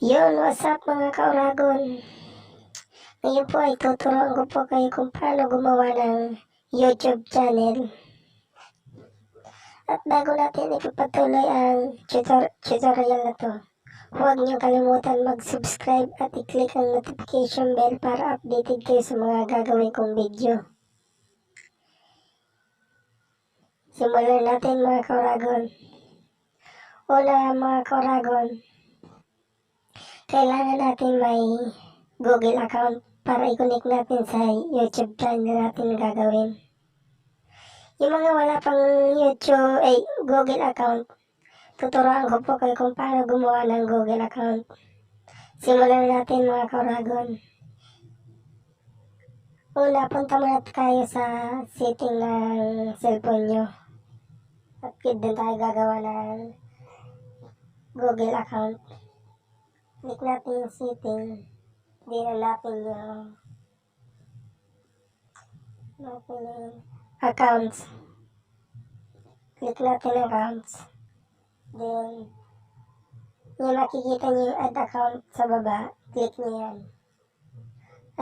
Yun, what's up mga kauragon? Ngayon po ay tuturuan ko po kayo kung paano gumawa ng YouTube channel. At bago natin ipagpatuloy ang tutorial na to, huwag niyo kalimutan mag-subscribe at i-click ang notification bell para updated kayo sa mga gagawin kong video. Simulan natin mga kauragon. Una mga kauragon, kailangan natin may Google account para i-connect natin sa YouTube channel natin gagawin. Yung mga wala pang Google account, tuturuan ko po kayo kung paano gumawa ng Google account. Simulan natin mga kauragon. Una, punta muna tayo sa setting ng cellphone nyo. At doon tayo gagawa ng Google account. Click natin yung setting. Hanapin yung accounts. Click natin accounts. Then, yung makikita nyo yung add account sa baba. Click nyo yan.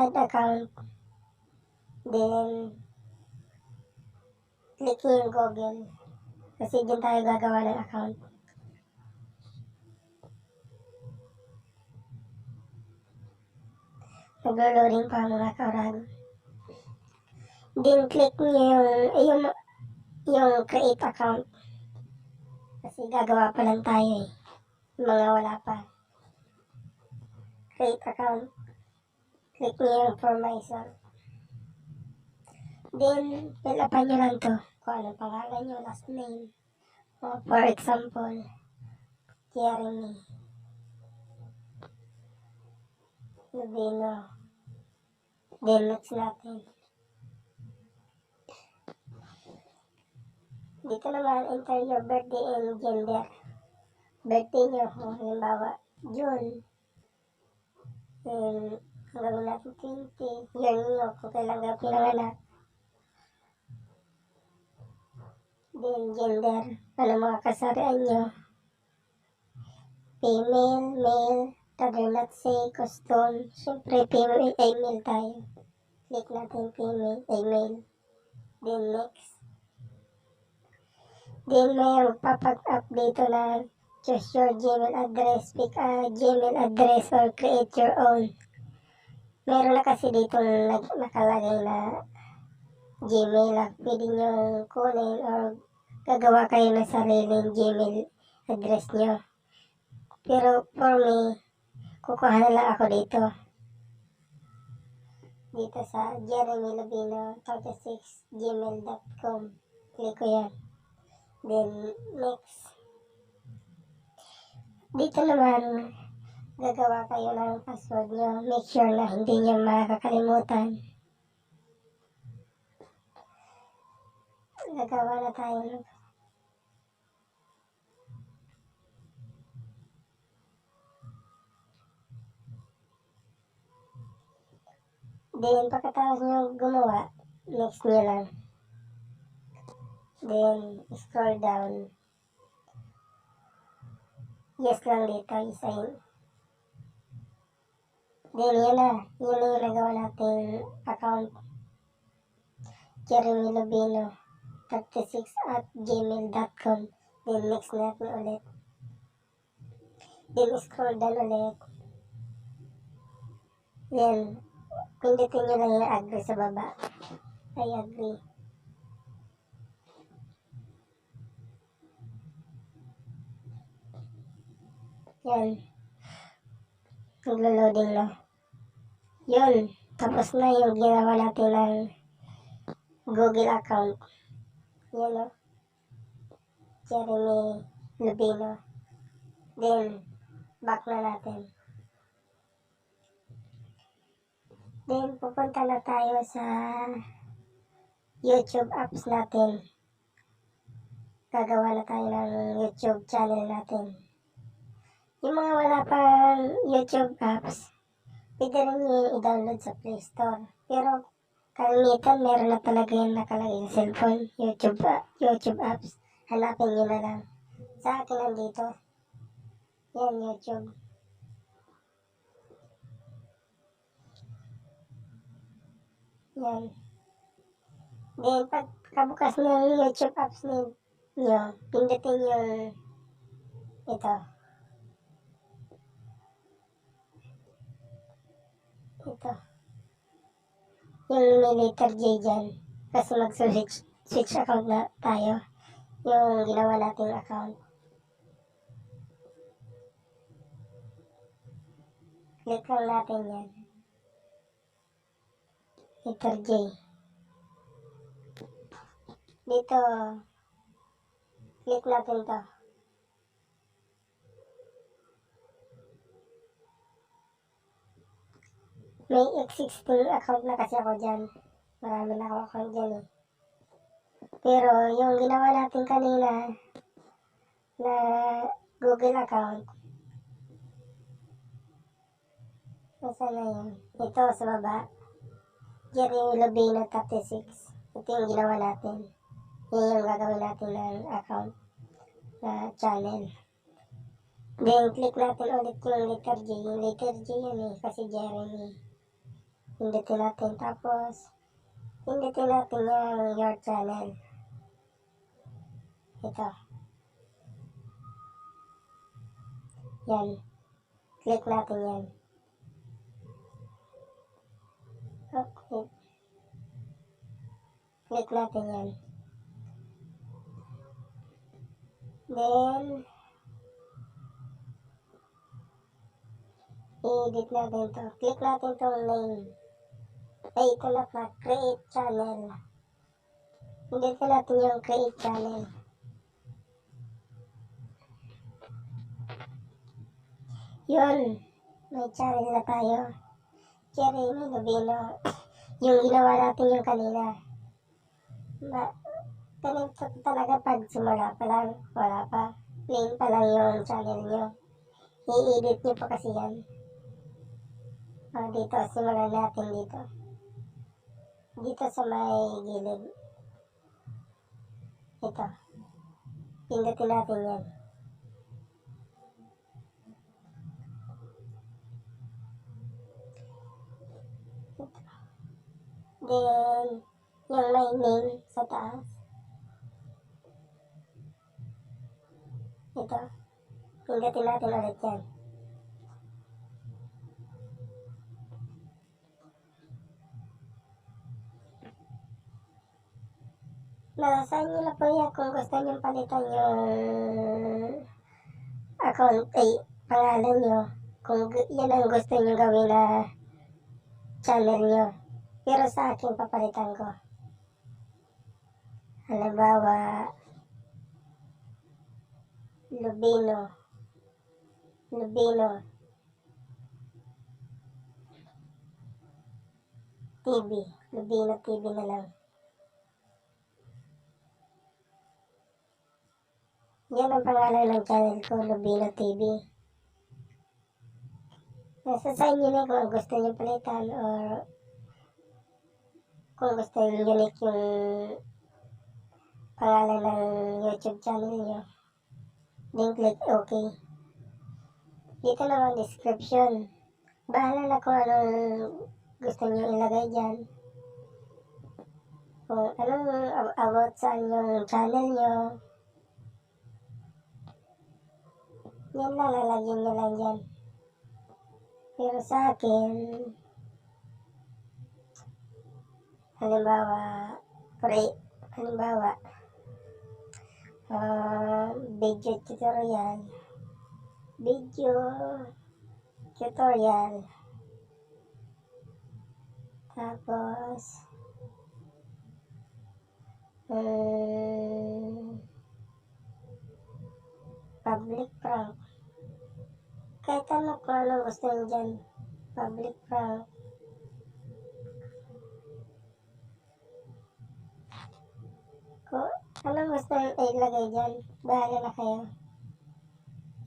Add account. Then, click nyo yung Google. Kasi dyan tayo gagawa ng account. Naglo-loading pa mga kauragon. Then click nyo yung create account. Kasi gagawa pa lang tayo eh. Mga wala pa. Create account. Click nyo yung information. Then, fill upan nyo lang to. Kung anong pangalan nyo, last name. For example, Jeremy Lubino. Then, next natin. Dito naman, enter your birthday and gender. Birthday nyo, halimbawa, June. And, gawin natin 20. Year nyo, kung kailan ka pinanganak. Then, gender. Ano mga kasarian nyo. Female, male, rather not say, custom. Siyempre, female tayo. Click natin female, male. Then, next. Then, may pop-up dito na choose your Gmail address, pick a Gmail address or create your own. Meron na kasi dito nakalagay na Gmail na pwede nyo kunin or gagawa kayo ng sariling Gmail address nyo. Pero for me, kukuha na lang ako dito. Dito sa jeremylubino36gmail.com. Click ko yan. Then, next. Dito naman, gagawa kayo ng password nyo. Make sure na hindi nyo makakalimutan. Gagawa na tayo. Then, pagkatapos nyo gumawa, next nyo lang. Then, scroll down. Yes lang dito, i-sign. Then, yun na yung nagawa natin account. jeremylubino36@gmail.com. Then, next natin ulit. Then, scroll down ulit. Then, pindutin nyo lang yung agree sa baba. I agree. Yan. Naglo-loading na. Yun. Tapos na yung ginawa natin ng Google account. Yan o. Jeremy Lubino. Then, back na natin. Then, pupunta na tayo sa YouTube apps natin. Gagawa na tayo ng YouTube channel natin. Yung mga wala pang YouTube apps, pwede rin yung i-download sa Play Store. Pero, kalimitan, meron na talaga yung nakalagay sa cellphone, YouTube apps. Hanapin nyo na lang. Sa akin nandito. Yan, YouTube. Yan. Then, pagkabukas ng YouTube apps ninyo, pindutin yung ito. Ito. Yung may letter J dyan. Kasi mag-switch account na tayo. Yung ginawa nating account. Click lang natin yan. Letter J. Dito, click natin to. May existing account na kasi ako dyan. Marami na ako account dyan eh. Pero yung ginawa natin kanina na Google account, nasaan na yun? Ito sa baba. Jerry Lobino 36. Ito yung ginawa natin. Yan yung gagawin natin ng account na channel. Then, click natin ulit yung letter J. Yung letter J yun eh, kasi Jeremy. Pindutin natin. Tapos, pindutin natin yung your channel. Ito. Yan. Click natin yan. Okay. Click natin yan. Then, i-edit natin to. Click natin tong name. Ay, ito na pa. Create channel. Pindutin natin yung create channel. Yun. May channel na tayo. Jeremy Lobino. Yung ginawa natin yung kanina. Ganito talaga pag simula pa lang. Wala pa. Plain pa lang yung channel nyo. I-edit nyo pa kasi yan. Dito, simulan natin dito. Dito sa may gilid. Ito. Pindutin natin yan. Ito. Then, yung may name sa taas. Ito. Pindutin natin ulit yan. Nasa inyo na po yan kung gusto nyo palitan yung account, pangalan nyo. Kung yan ang gusto nyo gawin na channel nyo. Pero sa akin, papalitan ko. Halimbawa, Lobino TV. Lobino TV na lang. Yan ang pangalan ng channel ko, Lobino TV. Nasa sa inyo na kung gusto nyo palitan or kung gusto nyo unique yung pangalan ng YouTube channel nyo. Then click OK. Dito naman description. Bahala na kung anong gusto nyo ilagay dyan. Kung anong about saan yung channel nyo. Yan lang, lalagyan nyo lang dyan. Pero sa akin, halimbawa, video tutorial, tapos, public prank. Kahit ano kung anong gusto nyo dyan. Public prank. Kung anong gusto nyo ilagay dyan, bahala na kayo.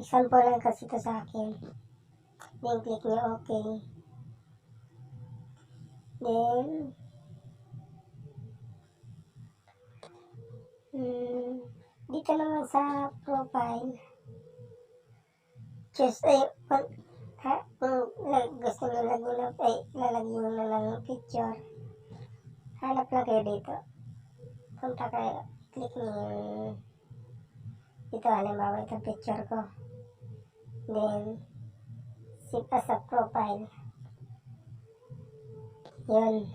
Example lang kasi ito sa akin. Then click nyo OK. Then, dito naman sa profile, choose kung gusto nyo lalagyan na ng picture, Hanap lang kayo dito. Punta kayo, click niyo yung ito, halimbawa itong picture ko. Then, save as a profile. Yun.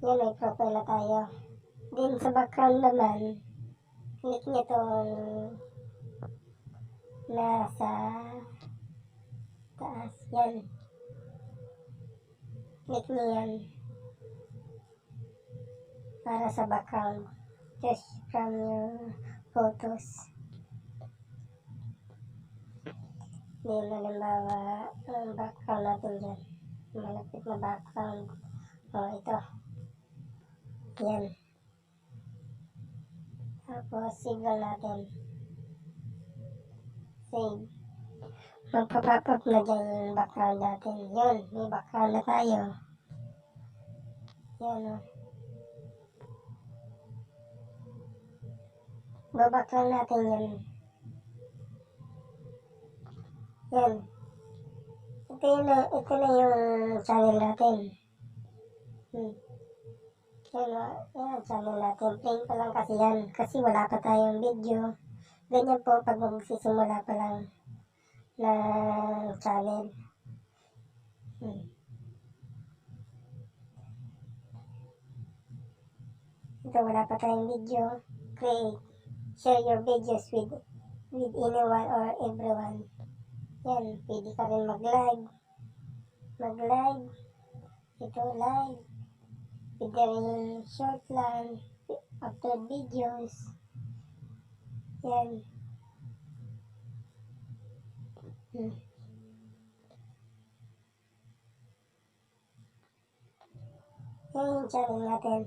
Yun, may profile na tayo. Then, sa background naman, click niyo itong nasa taas. Yan. Click niyo yan. Para sa background. Just from your photos. Then, halimbawa, ang background natin dyan. Malapit na background. Ito. Yan. Tapos, save lang natin. Save. Magpa-pop up na dyan yung background natin. Yun, may background na tayo. Yan o. Baback lang natin yan. Yan. Ito na yung channel natin. Yan o. Channel natin. Plain pa lang kasi yan. Kasi wala pa tayong video. Ganyan po pag magsisimula pa lang ng channel. Ito, wala pa tayong video. Create. Share your videos with anyone or everyone. Yan, pwede ka rin mag-live. Ito, live. Pwede rin short lang. Upload videos. Yan. Yan yung channel natin.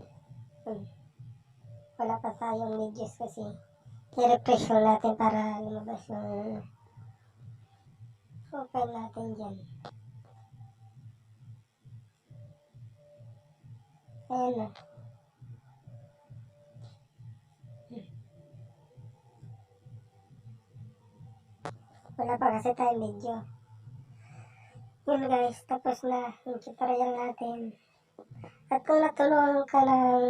Wala pa tayong videos kasi i-refresh lang natin para lumabas yung profile natin dyan. Ayan na. Wala pa kasi tayong video. Yun guys, tapos na yung tutorial natin. At kung natulungan ka ng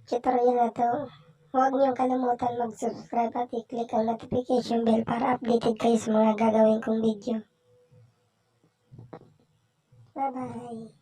tutorial na to, huwag niyong kalimutan mag-subscribe at i-click ang notification bell para updated kayo sa mga gagawin kong video. Bye-bye!